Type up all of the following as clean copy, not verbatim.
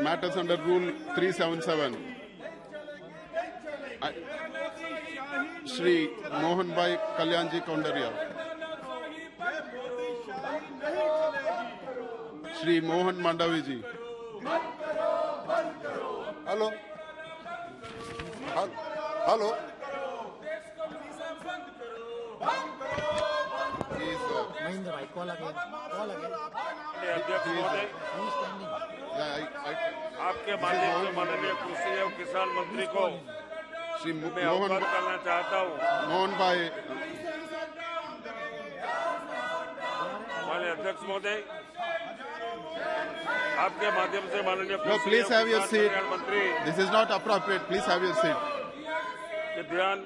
matters under Rule 377. Shri Mohan Bhai Kalyanji Kaundaria. Shri Mohan Mandavi ji. Hello hello Mahendra भाई call आ गया अध्यक्ष महोदय, आपके माध्यम से माननीय कृषि एवं किसान मंत्री को श्री मैं अवगत करना चाहता हूँ। मोहन भाई, माननीय अध्यक्ष महोदय, आपके माध्यम से माननीय no, please have your seat. मंत्री This is not appropriate. Please have your seat. के ध्यान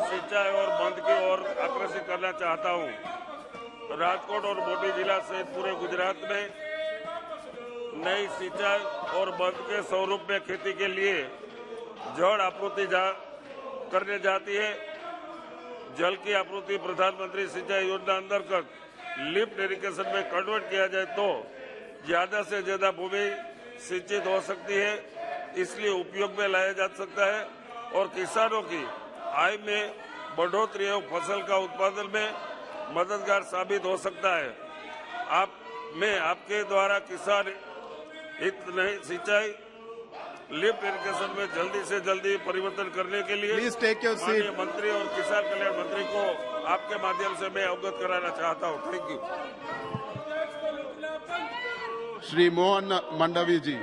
सिंचाई और बंद की ओर आकर्षित करना चाहता हूँ। राजकोट और मोटी जिला सहित पूरे गुजरात में नई सिंचाई और बंद के स्वरूप में खेती के लिए जल आपूर्ति करने जाती है। जल की आपूर्ति प्रधानमंत्री सिंचाई योजना अंतर्गत लिफ्ट इरिगेशन में कन्वर्ट किया जाए तो ज्यादा से ज्यादा भूमि सिंचित हो सकती है, इसलिए उपयोग में लाया जा सकता है और किसानों की आय में बढ़ोतरी एवं फसल का उत्पादन में मददगार साबित हो सकता है। मैं आपके द्वारा किसान हित नहीं सिंचाई लिफ्ट इरिगेशन में जल्दी से जल्दी परिवर्तन करने के लिए Please take your seat. माननीय मंत्री और किसान कल्याण मंत्री को आपके माध्यम से मैं अवगत कराना चाहता हूँ। Thank you. श्री मोहन मंडावी जी।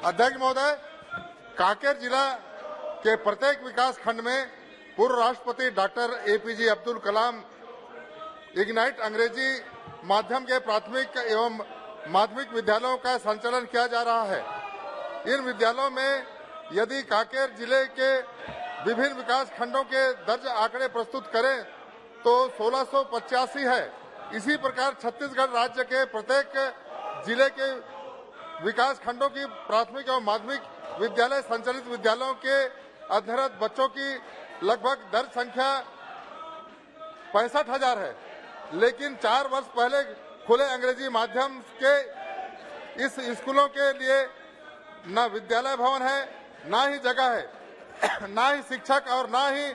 अध्यक्ष महोदय, कांकेर जिला के प्रत्येक विकास खंड में पूर्व राष्ट्रपति doctor APJ Abdul Kalam ignite अंग्रेजी माध्यम के प्राथमिक एवं माध्यमिक विद्यालयों का संचालन किया जा रहा है। इन विद्यालयों में यदि कांकेर जिले के विभिन्न विकास खंडों के दर्ज आंकड़े प्रस्तुत करें तो 1685 है। इसी प्रकार छत्तीसगढ़ राज्य के प्रत्येक जिले के विकास खंडों की प्राथमिक एवं माध्यमिक विद्यालय संचालित विद्यालयों के अध्ययनरत बच्चों की लगभग दर्ज संख्या 65,000 है, लेकिन 4 वर्ष पहले खुले अंग्रेजी माध्यम के इस स्कूलों के लिए न विद्यालय भवन है, न ही जगह है, न ही शिक्षक और न ही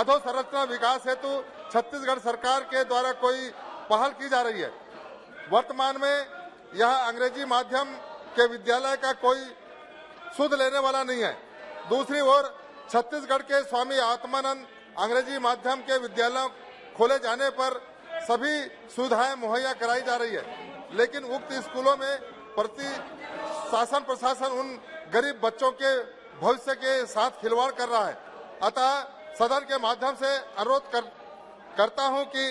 अधोसंरचना विकास हेतु छत्तीसगढ़ सरकार के द्वारा कोई पहल की जा रही है। वर्तमान में यह अंग्रेजी माध्यम के विद्यालय का कोई सुध लेने वाला नहीं है। दूसरी ओर छत्तीसगढ़ के स्वामी आत्मानंद अंग्रेजी माध्यम के विद्यालय खोले जाने पर सभी सुविधाएं मुहैया कराई जा रही है, लेकिन उक्त स्कूलों में शासन प्रशासन उन गरीब बच्चों के भविष्य के साथ खिलवाड़ कर रहा है। अतः सदन के माध्यम से अनुरोध करता हूं कि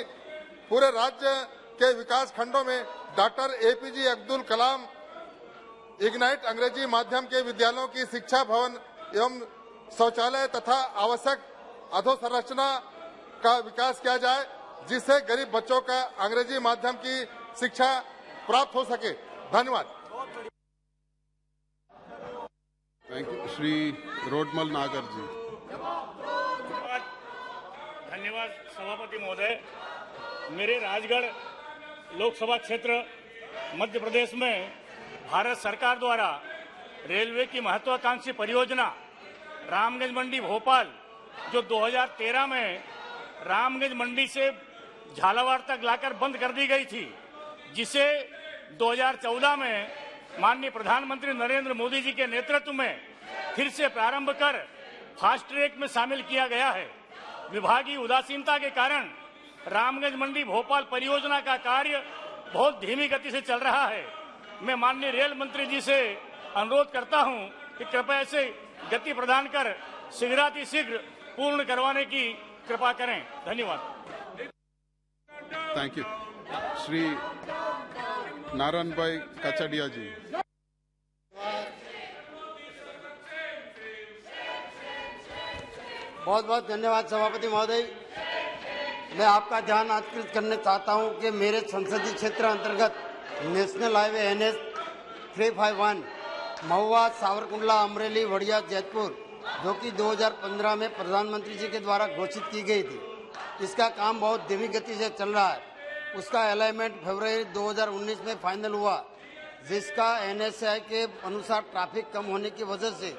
पूरे राज्य के विकास खंडों में doctor APJ Abdul Kalam ignite अंग्रेजी माध्यम के विद्यालयों की शिक्षा भवन एवं शौचालय तथा आवश्यक अधोसंरचना का विकास किया जाए, जिससे गरीब बच्चों का अंग्रेजी माध्यम की शिक्षा प्राप्त हो सके। धन्यवाद। Thank you. श्री रोडमल नागर जी। धन्यवाद सभापति महोदय। मेरे राजगढ़ लोकसभा क्षेत्र मध्य प्रदेश में भारत सरकार द्वारा रेलवे की महत्वाकांक्षी परियोजना रामगंज मंडी भोपाल, जो 2013 में रामगंज मंडी से झालावाड़ तक लाकर बंद कर दी गई थी, जिसे 2014 में माननीय प्रधानमंत्री नरेंद्र मोदी जी के नेतृत्व में फिर से प्रारंभ कर फास्ट ट्रैक में शामिल किया गया है। विभागीय उदासीनता के कारण रामगंज मंडी भोपाल परियोजना का कार्य बहुत धीमी गति से चल रहा है। मैं माननीय रेल मंत्री जी से अनुरोध करता हूं कि कृपया इसे गति प्रदान कर शीघ्रातिशीघ्र पूर्ण करवाने की कृपा करें। धन्यवाद। Thank you. श्री नारायण भाई कचडिया जी। बहुत बहुत धन्यवाद सभापति महोदय। मैं आपका ध्यान आकर्षित करना चाहता हूं कि मेरे संसदीय क्षेत्र अंतर्गत नेशनल हाईवे NH 351 महुआ सावरकुंडला अमरेली वड़िया जैतपुर, जो कि 2015 में प्रधानमंत्री जी के द्वारा घोषित की गई थी, इसका काम बहुत धीमी गति से चल रहा है। उसका अलाइनमेंट फरवरी 2019 में फाइनल हुआ। जिसका NSAI के अनुसार ट्रैफिक कम होने की वजह से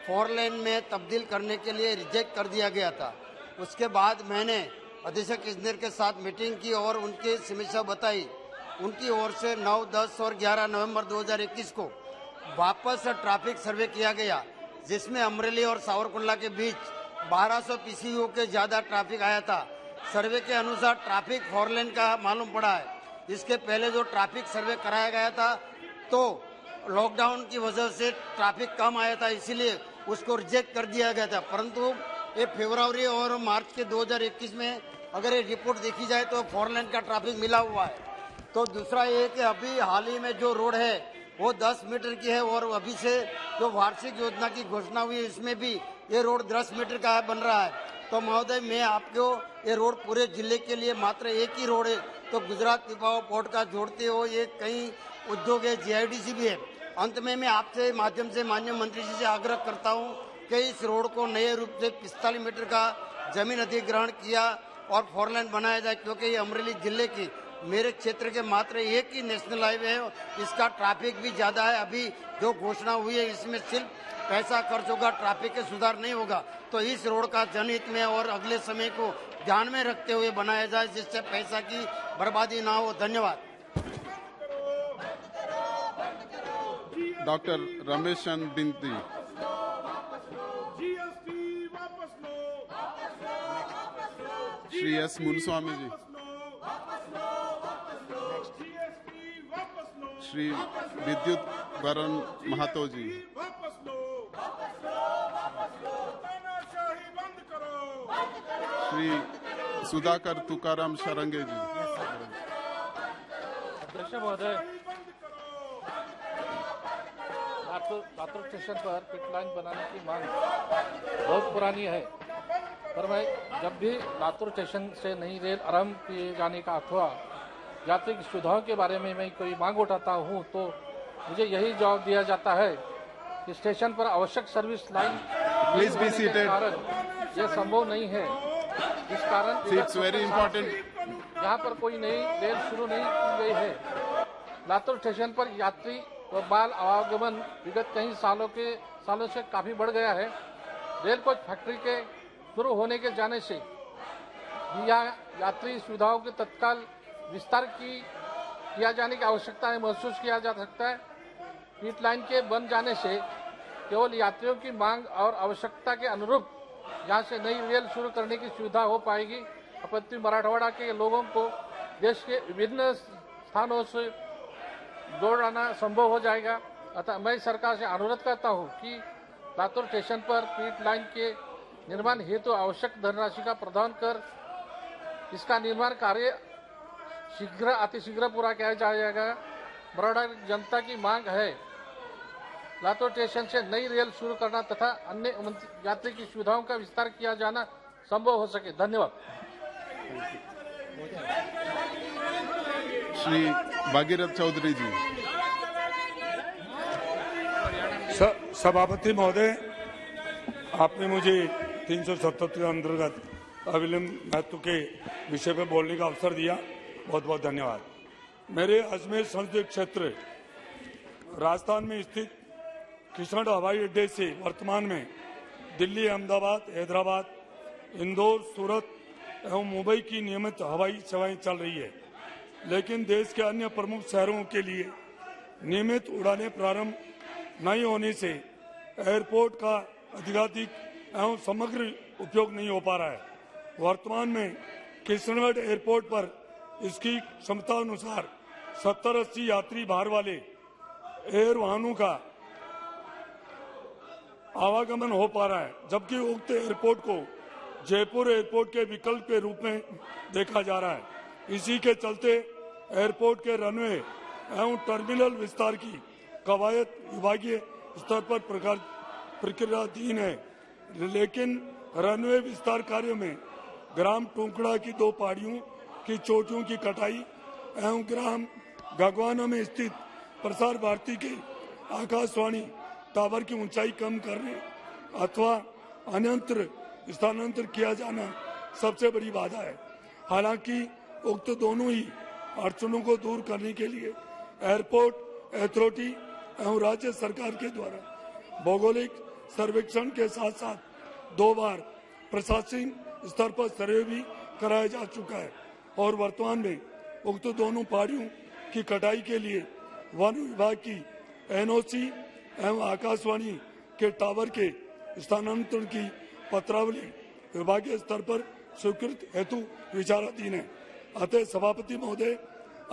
4 लेन में तब्दील करने के लिए रिजेक्ट कर दिया गया था। उसके बाद मैंने अधीक्षक इंजीनियर के साथ मीटिंग की और उनकी समीक्षा बताई। उनकी ओर से 9, 10 और 11 नवंबर 2021 को वापस ट्रैफिक सर्वे किया गया, जिसमें अमरेली और सावरकुंडला के बीच 1200 PCU के ज्यादा ट्रैफिक आया था। सर्वे के अनुसार ट्रैफिक 4 लेन का मालूम पड़ा है। इसके पहले जो ट्रैफिक सर्वे कराया गया था तो लॉकडाउन की वजह से ट्रैफिक कम आया था, इसीलिए उसको रिजेक्ट कर दिया गया था। परंतु ये फरवरी और मार्च के 2021 में अगर ये रिपोर्ट देखी जाए तो 4 लेन का ट्रैफिक मिला हुआ है। तो दूसरा ये कि अभी हाल ही में जो रोड है वो 10 मीटर की है और अभी से जो वार्षिक योजना की घोषणा हुई है इसमें भी ये रोड 10 मीटर का बन रहा है। तो महोदय, मैं आपको ये रोड पूरे जिले के लिए मात्र एक ही रोड है, तो गुजरात पिपावाव पोर्ट का जोड़ते हो, ये कई उद्योग है, GIDC भी है। अंत में मैं आपसे माध्यम से माननीय मंत्री जी से आग्रह करता हूँ कि इस रोड को नए रूप से 45 मीटर का जमीन अधिग्रहण किया और 4 लेन बनाया जाए, क्योंकि ये अमरेली जिले की मेरे क्षेत्र के मात्र एक ही नेशनल हाईवे है। इसका ट्रैफिक भी ज्यादा है। अभी जो घोषणा हुई है इसमें सिर्फ पैसा खर्च होगा, ट्रैफिक के सुधार नहीं होगा। तो इस रोड का जनहित में और अगले समय को ध्यान में रखते हुए बनाया जाए, जिससे पैसा की बर्बादी ना हो। धन्यवाद। डॉक्टर रमेश चंद बिंती। श्री S मुनुस्वामी जी। श्री विद्युत वरण महतो जी। श्री सुधाकर तुकाराम शरंगे जी। अध्यक्ष महोदय, लातूर स्टेशन पर पिट लाइन बनाने की मांग बहुत पुरानी है, पर मैं जब भी लातूर स्टेशन से नई रेल आरंभ किए जाने का अथवा यात्री की सुविधाओं के बारे में मैं कोई मांग उठाता हूं तो मुझे यही जवाब दिया जाता है कि स्टेशन पर आवश्यक service line please be seated. यह संभव नहीं है। इस कारण इट्स वेरी इंपॉर्टेंट। यहाँ पर कोई नई रेल शुरू नहीं की गई है। लातूर स्टेशन पर यात्री व बाल आवागमन विगत कई सालों से काफी बढ़ गया है। रेल कोच फैक्ट्री के शुरू होने के जाने से यहाँ यात्री सुविधाओं के तत्काल विस्तार किया जाने की आवश्यकता है महसूस किया जा सकता है। पीट लाइन के बन जाने से केवल यात्रियों की मांग और आवश्यकता के अनुरूप यहाँ से नई रेल शुरू करने की सुविधा हो पाएगी। अपितु मराठवाड़ा के लोगों को देश के विभिन्न स्थानों से जोड़ना संभव हो जाएगा। अतः मैं सरकार से अनुरोध करता हूँ कि लातूर स्टेशन पर पीट लाइन के निर्माण हेतु आवश्यक धनराशि का प्रदान कर इसका निर्माण कार्य अतिशीघ्र पूरा किया जाएगा। मराठवाड़ा जनता की मांग है लातूर स्टेशन से नई रेल शुरू करना तथा अन्य यात्री की सुविधाओं का विस्तार किया जाना संभव हो सके। धन्यवाद। श्री भागीरथ चौधरी जी। सभापति महोदय, आपने मुझे 377 अंतर्गत अविलंब महत्व के विषय पर बोलने का अवसर दिया, बहुत बहुत धन्यवाद। मेरे अजमेर संसदीय क्षेत्र राजस्थान में स्थित किशनगढ़ हवाई अड्डे से वर्तमान में दिल्ली, अहमदाबाद, हैदराबाद, इंदौर, सूरत एवं मुंबई की नियमित हवाई सेवाएं चल रही है, लेकिन देश के अन्य प्रमुख शहरों के लिए नियमित उड़ानें प्रारंभ नहीं होने से एयरपोर्ट का अधिकाधिक एवं समग्र उपयोग नहीं हो पा रहा है। वर्तमान में किशनगढ़ एयरपोर्ट पर इसकी क्षमता अनुसार 70-80 यात्री भार वाले एयर वाहनों का आवागमन हो पा रहा है, जबकि उक्त एयरपोर्ट को जयपुर एयरपोर्ट के विकल्प के रूप में देखा जा रहा है। इसी के चलते एयरपोर्ट के रनवे एवं टर्मिनल विस्तार की कवायद विभागीय स्तर पर प्रक्रियाधीन है, लेकिन रनवे विस्तार कार्य में ग्राम टुकड़ा की 2 पहाड़ियों की चोटियों की कटाई एवं ग्राम गगवाना में स्थित प्रसार भारती के आकाशवाणी टावर की ऊंचाई कम करने अथवा अन्यत्र स्थानांतरित किया जाना सबसे बड़ी बाधा है। हालांकि उक्त दोनों ही अड़चनों को दूर करने के लिए एयरपोर्ट अथॉरिटी एवं राज्य सरकार के द्वारा भौगोलिक सर्वेक्षण के साथ साथ 2 बार प्रशासनिक स्तर पर सर्वे भी कराया जा चुका है और वर्तमान में उक्त दोनों पहाड़ियों की कटाई के लिए वन विभाग की एनओसी एवं आकाशवाणी के टावर के स्थानांतरण की पत्रावली विभागीय स्तर पर स्वीकृत हेतु विचाराधीन है। अतः सभापति महोदय,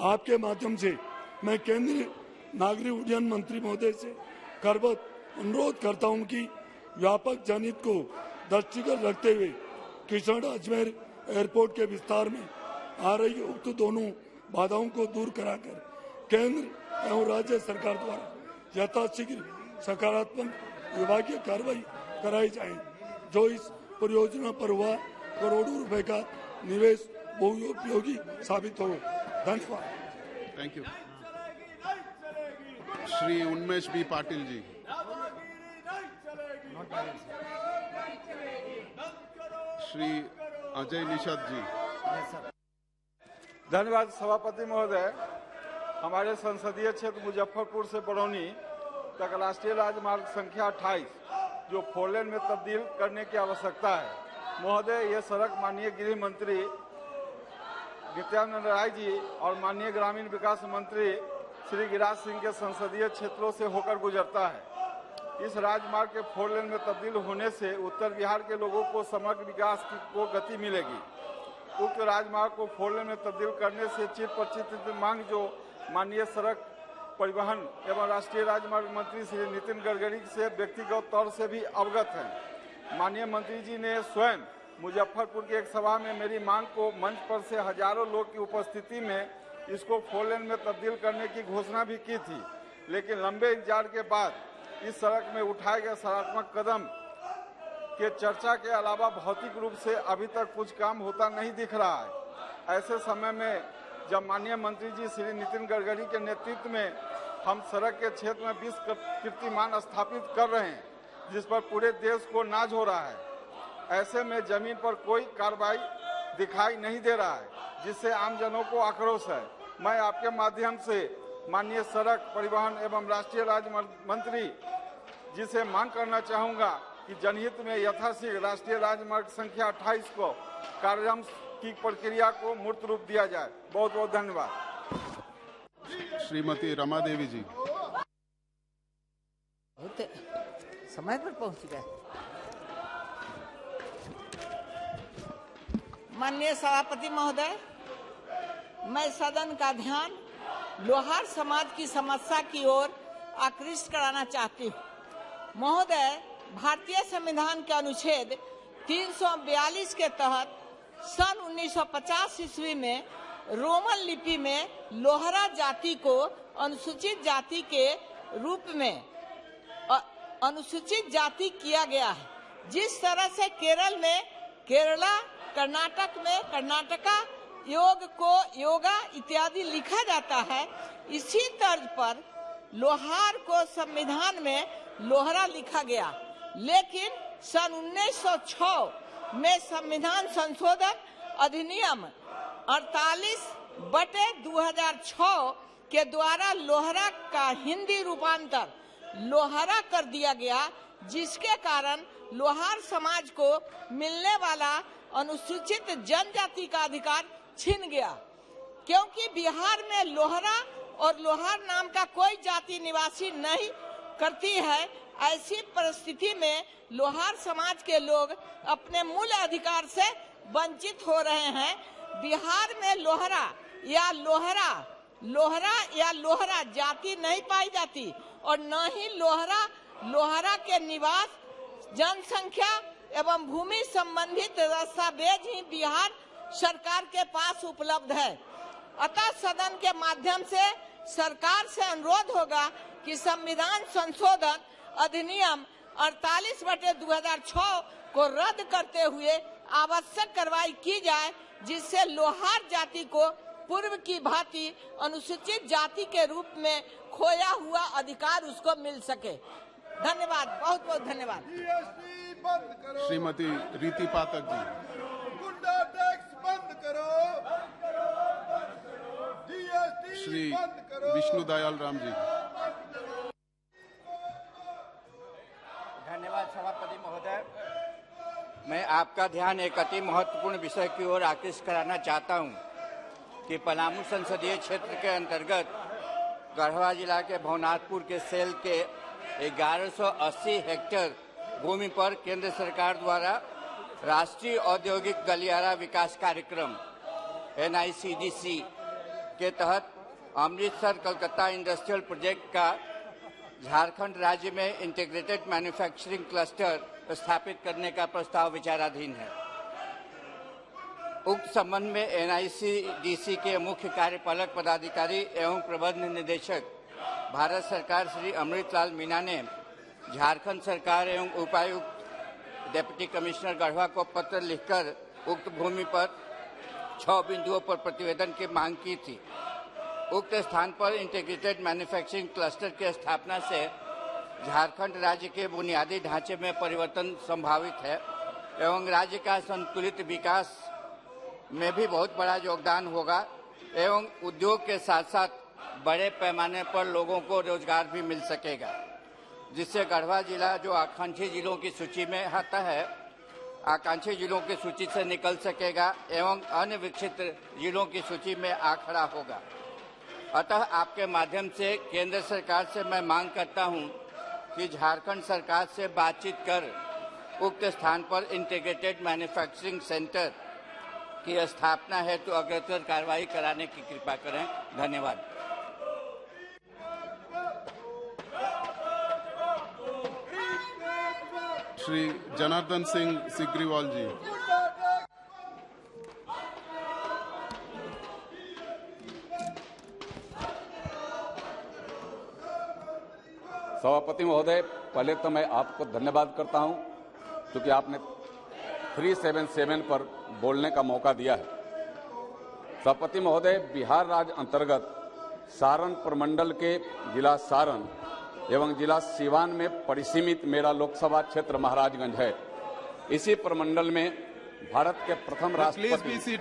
आपके माध्यम से मैं केंद्रीय नागरिक उड्डयन मंत्री महोदय से करबद्ध अनुरोध करता हूं कि व्यापक जनहित को दृष्टिगत रखते हुए किशनगढ़ अजमेर एयरपोर्ट के विस्तार में आ रही उक्त दोनों बाधाओं को दूर कराकर केंद्र एवं राज्य सरकार द्वारा यथाशीघ्र सकारात्मक विभागीय कार्रवाई कराई जाए, जो इस परियोजना पर हुआ करोड़ों रुपए का निवेश बहुउपयोगी साबित हो। धन्यवाद। Thank you. Shri Unmesh B Patil ji. Shri Ajay Nishad ji. धन्यवाद सभापति महोदय। हमारे संसदीय क्षेत्र मुजफ्फरपुर से बरौनी तक राष्ट्रीय राजमार्ग संख्या 28 जो 4 लेन में तब्दील करने की आवश्यकता है। महोदय, ये सड़क माननीय गृह मंत्री नित्यानंद राय जी और माननीय ग्रामीण विकास मंत्री श्री गिरिराज सिंह के संसदीय क्षेत्रों से होकर गुजरता है। इस राजमार्ग के 4 लेन में तब्दील होने से उत्तर बिहार के लोगों को समग्र विकास को गति मिलेगी। उक्त राजमार्ग को 4 लेन में तब्दील करने से चिर परिचित मांग जो माननीय सड़क परिवहन एवं राष्ट्रीय राजमार्ग मंत्री श्री नितिन गडकरी से व्यक्तिगत तौर से भी अवगत हैं। माननीय मंत्री जी ने स्वयं मुजफ्फरपुर की एक सभा में मेरी मांग को मंच पर से हजारों लोग की उपस्थिति में इसको 4 लेन में तब्दील करने की घोषणा भी की थी, लेकिन लंबे इंतजार के बाद इस सड़क में उठाए गए सकारात्मक कदम के चर्चा के अलावा भौतिक रूप से अभी तक कुछ काम होता नहीं दिख रहा है। ऐसे समय में जब माननीय मंत्री जी श्री नितिन गडकरी के नेतृत्व में हम सड़क के क्षेत्र में 20 कीर्तिमान स्थापित कर रहे हैं, जिस पर पूरे देश को नाज हो रहा है, ऐसे में जमीन पर कोई कार्रवाई दिखाई नहीं दे रहा है, जिससे आमजनों को आक्रोश है। मैं आपके माध्यम से माननीय सड़क परिवहन एवं राष्ट्रीय राजमार्ग मंत्री जी से मांग करना चाहूंगा कि जनहित में यथाशीघ्र राष्ट्रीय राजमार्ग संख्या 28 को कार्यान्वयन की प्रक्रिया को मूर्त रूप दिया जाए। बहुत बहुत धन्यवाद। श्रीमती रमा देवी जी। समय पर पहुंच गए। माननीय सभापति महोदय, मैं सदन का ध्यान लोहार समाज की समस्या की ओर आकृष्ट कराना चाहती हूँ। महोदय, भारतीय संविधान के अनुच्छेद 342 के तहत सन 1950 ईस्वी में रोमन लिपि में लोहरा जाति को अनुसूचित जाति के रूप में अनुसूचित जाति किया गया है। जिस तरह से केरल में केरला, कर्नाटक में कर्नाटका, योग को योगा इत्यादि लिखा जाता है, इसी तर्ज पर लोहार को संविधान में लोहरा लिखा गया। लेकिन सन 1906 में संविधान संशोधन अधिनियम 48/2006 के द्वारा लोहरा का हिंदी रूपांतर लोहरा कर दिया गया, जिसके कारण लोहार समाज को मिलने वाला अनुसूचित जनजाति का अधिकार छिन गया। क्योंकि बिहार में लोहरा और लोहार नाम का कोई जाति निवासी नहीं करती है, ऐसी परिस्थिति में लोहार समाज के लोग अपने मूल अधिकार से वंचित हो रहे हैं। बिहार में लोहरा या लोहरा जाति नहीं पाई जाती और न ही लोहरा के निवास, जनसंख्या एवं भूमि संबंधित दस्तावेज ही बिहार सरकार के पास उपलब्ध है। अतः सदन के माध्यम से सरकार से अनुरोध होगा कि संविधान संशोधन अधिनियम 48/2006 को रद्द करते हुए आवश्यक कार्रवाई की जाए, जिससे लोहार जाति को पूर्व की भांति अनुसूचित जाति के रूप में खोया हुआ अधिकार उसको मिल सके। धन्यवाद, बहुत बहुत धन्यवाद। श्रीमती रीति पाठक जी। गुंडा टैक्स बंद करो। श्री विष्णु दयाल राम जी। धन्यवाद सभापति महोदय। मैं आपका ध्यान एक अति महत्वपूर्ण विषय की ओर आकृष्ट कराना चाहता हूं कि पलामू संसदीय क्षेत्र के अंतर्गत गढ़वा जिला के भवनाथपुर के सेल के 1180 हेक्टेयर भूमि पर केंद्र सरकार द्वारा राष्ट्रीय औद्योगिक गलियारा विकास कार्यक्रम NICDC के तहत अमृतसर कलकत्ता इंडस्ट्रियल प्रोजेक्ट का झारखंड राज्य में इंटीग्रेटेड मैन्युफैक्चरिंग क्लस्टर स्थापित करने का प्रस्ताव विचाराधीन है। उक्त संबंध में NICDC के मुख्य कार्यपालक पदाधिकारी एवं प्रबंध निदेशक भारत सरकार श्री अमृतलाल मीणा ने झारखंड सरकार एवं उपायुक्त डिप्टी कमिश्नर गढ़वा को पत्र लिखकर उक्त भूमि पर 6 बिंदुओं पर प्रतिवेदन की मांग की थी। उक्त स्थान पर इंटीग्रेटेड मैन्युफैक्चरिंग क्लस्टर की स्थापना से झारखंड राज्य के बुनियादी ढांचे में परिवर्तन संभावित है एवं राज्य का संतुलित विकास में भी बहुत बड़ा योगदान होगा एवं उद्योग के साथ साथ बड़े पैमाने पर लोगों को रोजगार भी मिल सकेगा, जिससे गढ़वा जिला जो आकांक्षी जिलों की सूची में आता है, आकांक्षी जिलों की सूची से निकल सकेगा एवं अन्य विकसित जिलों की सूची में आ खड़ा होगा। अतः आपके माध्यम से केंद्र सरकार से मैं मांग करता हूं कि झारखंड सरकार से बातचीत कर उक्त स्थान पर इंटीग्रेटेड मैन्युफैक्चरिंग सेंटर की स्थापना हेतु अग्रतर कार्रवाई कराने की कृपा करें। धन्यवाद। श्री जनार्दन सिंह सिग्रीवाल जी। सभापति महोदय, पहले तो मैं आपको धन्यवाद करता हूं क्योंकि आपने 377 पर बोलने का मौका दिया है। सभापति महोदय, बिहार राज्य अंतर्गत सारण प्रमंडल के जिला सारण एवं जिला सीवान में परिसीमित मेरा लोकसभा क्षेत्र महाराजगंज है। इसी प्रमंडल में भारत के प्रथम राष्ट्रपति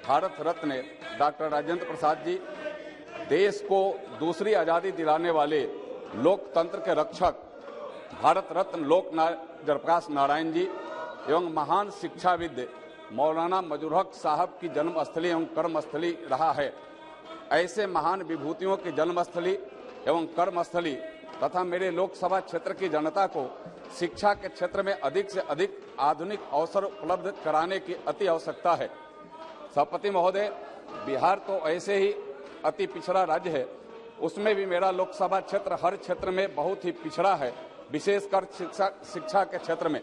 भारत रत्न डॉक्टर राजेंद्र प्रसाद जी, देश को दूसरी आजादी दिलाने वाले लोकतंत्र के रक्षक भारत रत्न लोक जयप्रकाश नारायण जी एवं महान शिक्षाविद मौलाना मजरूर हक साहब की जन्मस्थली एवं कर्मस्थली रहा है। ऐसे महान विभूतियों की जन्मस्थली एवं कर्मस्थली तथा मेरे लोकसभा क्षेत्र की जनता को शिक्षा के क्षेत्र में अधिक से अधिक आधुनिक अवसर उपलब्ध कराने की अति आवश्यकता है। सभापति महोदय, बिहार तो ऐसे ही अति पिछड़ा राज्य है, उसमें भी मेरा लोकसभा क्षेत्र हर क्षेत्र में बहुत ही पिछड़ा है, विशेषकर शिक्षा के क्षेत्र में।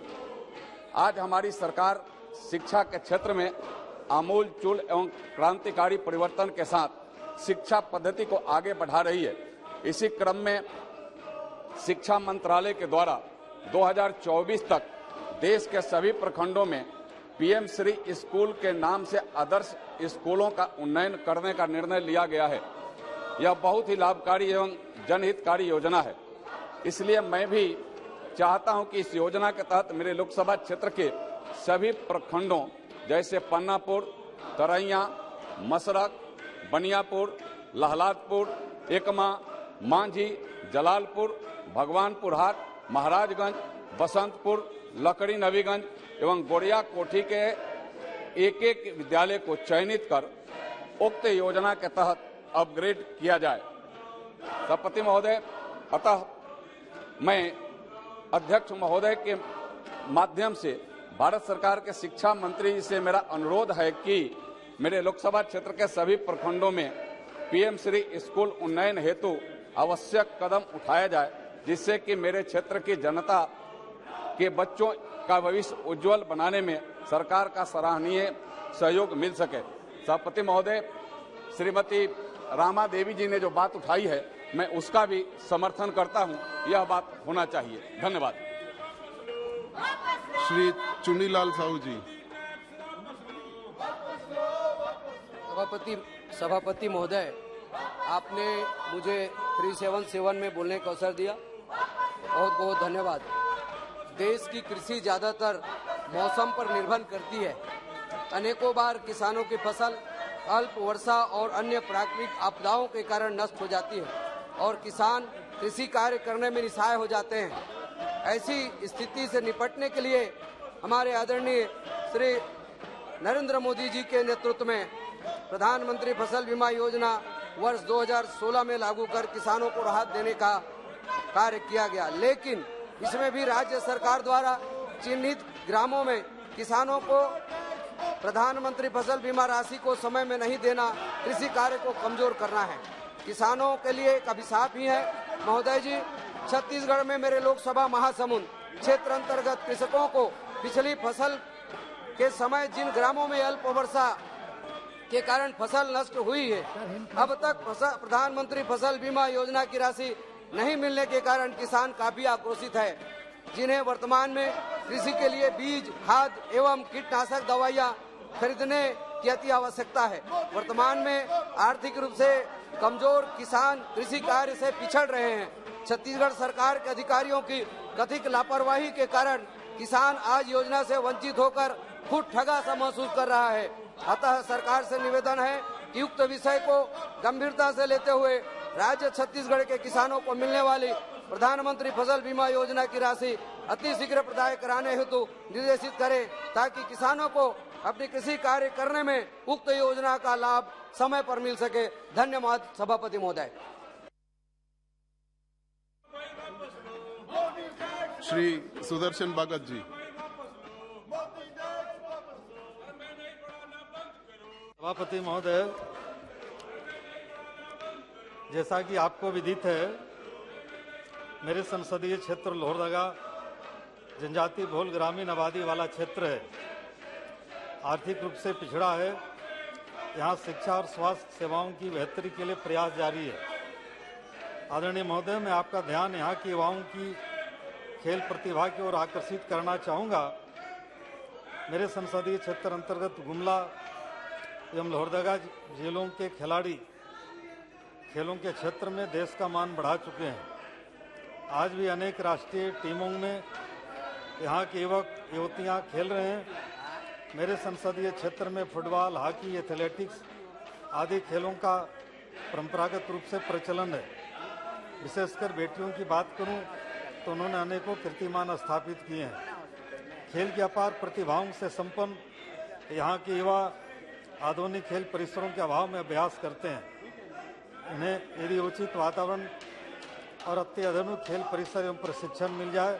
आज हमारी सरकार शिक्षा के क्षेत्र में आमूल चूल एवं क्रांतिकारी परिवर्तन के साथ शिक्षा पद्धति को आगे बढ़ा रही है। इसी क्रम में शिक्षा मंत्रालय के द्वारा 2024 तक देश के सभी प्रखंडों में PM श्री स्कूल के नाम से आदर्श स्कूलों का उन्नयन करने का निर्णय लिया गया है। यह बहुत ही लाभकारी एवं जनहितकारी योजना है। इसलिए मैं भी चाहता हूं कि इस योजना के तहत मेरे लोकसभा क्षेत्र के सभी प्रखंडों जैसे पन्नापुर, तरैया, मसरक, बनियापुर, लहलादपुर, एकमा, मांझी, जलालपुर, भगवानपुर हाट, महाराजगंज, बसंतपुर, लकड़ी नवीगंज एवं गोड़िया कोठी के एक एक विद्यालय को चयनित कर उक्त योजना के तहत अपग्रेड किया जाए। सभापति महोदय, अतः मैं अध्यक्ष महोदय के माध्यम से भारत सरकार के शिक्षा मंत्री से मेरा अनुरोध है कि मेरे लोकसभा क्षेत्र के सभी प्रखंडों में PM श्री स्कूल उन्नयन हेतु आवश्यक कदम उठाया जाए, जिससे कि मेरे क्षेत्र की जनता के बच्चों का भविष्य उज्जवल बनाने में सरकार का सराहनीय सहयोग मिल सके। सभापति महोदय, श्रीमती रामा देवी जी ने जो बात उठाई है, मैं उसका भी समर्थन करता हूं। यह बात होना चाहिए। धन्यवाद। श्री चुनीलाल साहू जी। सभापति महोदय, आपने मुझे 377 में बोलने का अवसर दिया, बहुत बहुत धन्यवाद। देश की कृषि ज्यादातर मौसम पर निर्भर करती है। अनेकों बार किसानों की फसल अल्प वर्षा और अन्य प्राकृतिक आपदाओं के कारण नष्ट हो जाती है और किसान कृषि कार्य करने में निस्सहाय हो जाते हैं। ऐसी स्थिति से निपटने के लिए हमारे आदरणीय श्री नरेंद्र मोदी जी के नेतृत्व में प्रधानमंत्री फसल बीमा योजना वर्ष 2016 में लागू कर किसानों को राहत देने का कार्य किया गया, लेकिन इसमें भी राज्य सरकार द्वारा चिन्हित ग्रामों में किसानों को प्रधानमंत्री फसल बीमा राशि को समय में नहीं देना कृषि कार्य को कमजोर करना है। किसानों के लिए एक अभिशाप ही है। महोदय जी, छत्तीसगढ़ में मेरे लोकसभा महासमुंद क्षेत्र अंतर्गत कृषकों को पिछली फसल के समय जिन ग्रामों में अल्प वर्षा के कारण फसल नष्ट हुई है, अब तक प्रधानमंत्री फसल बीमा योजना की राशि नहीं मिलने के कारण किसान काफी आक्रोशित है, जिन्हें वर्तमान में कृषि के लिए बीज, खाद एवं कीटनाशक दवाइयां खरीदने की अति आवश्यकता है। वर्तमान में आर्थिक रूप से कमजोर किसान कृषि कार्य से पिछड़ रहे हैं। छत्तीसगढ़ सरकार के अधिकारियों की कथित लापरवाही के कारण किसान आज योजना से वंचित होकर खुद ठगा सा महसूस कर रहा है। अतः सरकार से निवेदन है कि उक्त विषय को गंभीरता से लेते हुए राज्य छत्तीसगढ़ के किसानों को मिलने वाली प्रधानमंत्री फसल बीमा योजना की राशि अति शीघ्र प्रदान कराने हेतु निर्देशित करे, ताकि किसानों को अपने कृषि कार्य करने में उक्त योजना का लाभ समय पर मिल सके। धन्यवाद सभापति महोदय। श्री सुदर्शन भगत जी। सभापति महोदय, जैसा कि आपको विदित है, मेरे संसदीय क्षेत्र लोहरदगा जनजाति बहुल ग्रामीण आबादी वाला क्षेत्र है। आर्थिक रूप से पिछड़ा है। यहाँ शिक्षा और स्वास्थ्य सेवाओं की बेहतरी के लिए प्रयास जारी है। आदरणीय महोदय, मैं आपका ध्यान यहाँ के युवाओं की खेल प्रतिभा की ओर आकर्षित करना चाहूँगा। मेरे संसदीय क्षेत्र अंतर्गत गुमला एवं लोहरदगा जिलों के खिलाड़ी खेलों के क्षेत्र में देश का मान बढ़ा चुके हैं। आज भी अनेक राष्ट्रीय टीमों में यहाँ के युवक युवतियाँ खेल रहे हैं। मेरे संसदीय क्षेत्र में फुटबॉल, हॉकी, एथलेटिक्स आदि खेलों का परंपरागत रूप से प्रचलन है। विशेषकर बेटियों की बात करूं तो उन्होंने अनेकों कीर्तिमान स्थापित किए हैं। खेल की अपार प्रतिभाओं से संपन्न यहाँ के युवा आधुनिक खेल परिसरों के अभाव में अभ्यास करते हैं। इन्हें यदि उचित वातावरण और अत्याधुनिक खेल परिसर एवं प्रशिक्षण मिल जाए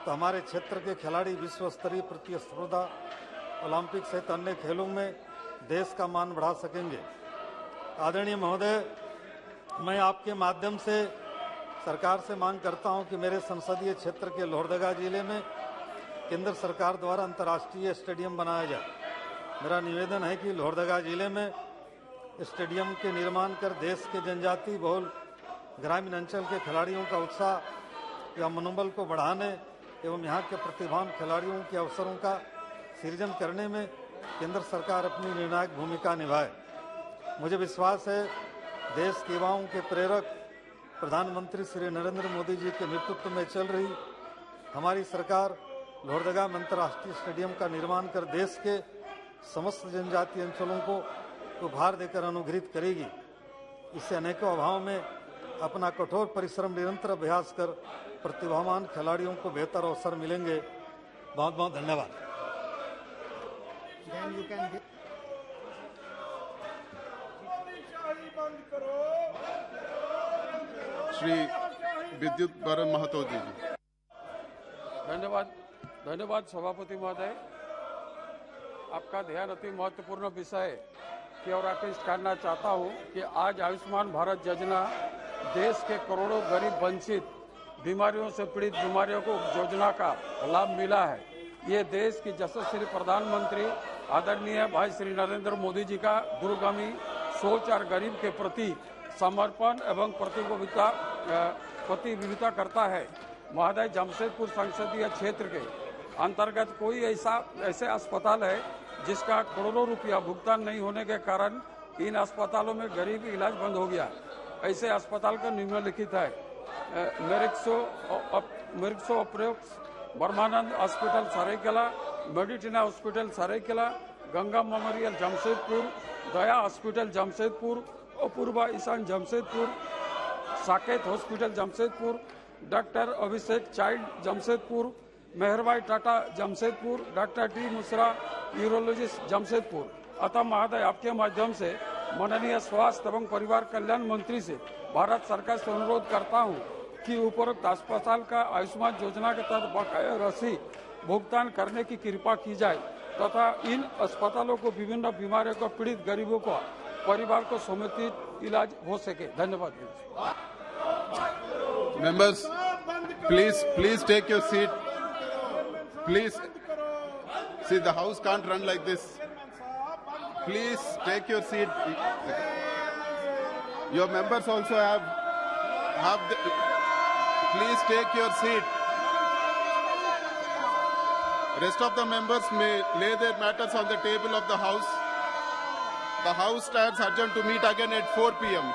तो हमारे क्षेत्र के खिलाड़ी विश्व स्तरीय प्रतिस्पर्धा, ओलंपिक सहित अन्य खेलों में देश का मान बढ़ा सकेंगे। आदरणीय महोदय, मैं आपके माध्यम से सरकार से मांग करता हूं कि मेरे संसदीय क्षेत्र के लोहरदगा जिले में केंद्र सरकार द्वारा अंतर्राष्ट्रीय स्टेडियम बनाया जाए। मेरा निवेदन है कि लोहरदगा जिले में स्टेडियम के निर्माण कर देश के जनजाति बहुल ग्रामीण अंचल के खिलाड़ियों का उत्साह या मनोबल को बढ़ाने एवं यहाँ के प्रतिभावान खिलाड़ियों के अवसरों का सृजन करने में केंद्र सरकार अपनी निर्णायक भूमिका निभाए। मुझे विश्वास है देश के युवाओं के प्रेरक प्रधानमंत्री श्री नरेंद्र मोदी जी के नेतृत्व में चल रही हमारी सरकार लोहरदगा में अंतर्राष्ट्रीय स्टेडियम का निर्माण कर देश के समस्त जनजातीय अंचलों को उपहार देकर अनुग्रहित करेगी। इससे अनेकों अभावों में अपना कठोर परिश्रम निरंतर अभ्यास कर प्रतिभावान खिलाड़ियों को बेहतर अवसर मिलेंगे। बहुत बहुत धन्यवाद। श्री विद्युत बरन महतो जी। धन्यवाद सभापति महोदय। आपका ध्यान अति महत्वपूर्ण विषय की ओर आकृष्ट करना चाहता हूं कि आज आयुष्मान भारत योजना देश के करोड़ों गरीब वंचित बीमारियों से पीड़ित बीमारियों को योजना का लाभ मिला है। ये देश की यशस्वी प्रधानमंत्री आदरणीय भाई श्री नरेंद्र मोदी जी का दूरगामी सोच और गरीब के प्रति समर्पण एवं प्रतिबद्धता करता है। महोदय, जमशेदपुर संसदीय क्षेत्र के अंतर्गत कोई ऐसे अस्पताल है जिसका करोड़ों रुपया भुगतान नहीं होने के कारण इन अस्पतालों में गरीब इलाज बंद हो गया। ऐसे अस्पताल का निम्नलिखित है: मेरिक्सो ऑपरेक्स Brahmanand hospital Saraikela, Meditrina hospital Saraikela, Ganga memorial Jamshedpur, Daya hospital Jamshedpur, Apurva Ishan Jamshedpur, Saket hospital Jamshedpur, doctor Abhishek child Jamshedpur, Meherbai Tata Jamshedpur, doctor T Mishra urologist Jamshedpur. अतः महोदय, आपके माध्यम से माननीय स्वास्थ्य एवं परिवार कल्याण मंत्री से भारत सरकार से अनुरोध करता हूं कि उपरोक्त अस्पताल का आयुष्मान योजना के तहत बकाया राशि भुगतान करने की कृपा की जाए तथा इन अस्पतालों को विभिन्न बीमारियों को पीड़ित गरीबों को परिवार को समुचित इलाज हो सके। धन्यवाद। Members, please take your seat. Please, see, the house can't run like this. Please take your seat. Your members also have the, please take your seat. Rest of the members may lay their matters on the table of the house. The house stands adjourned to meet again at 4 p.m.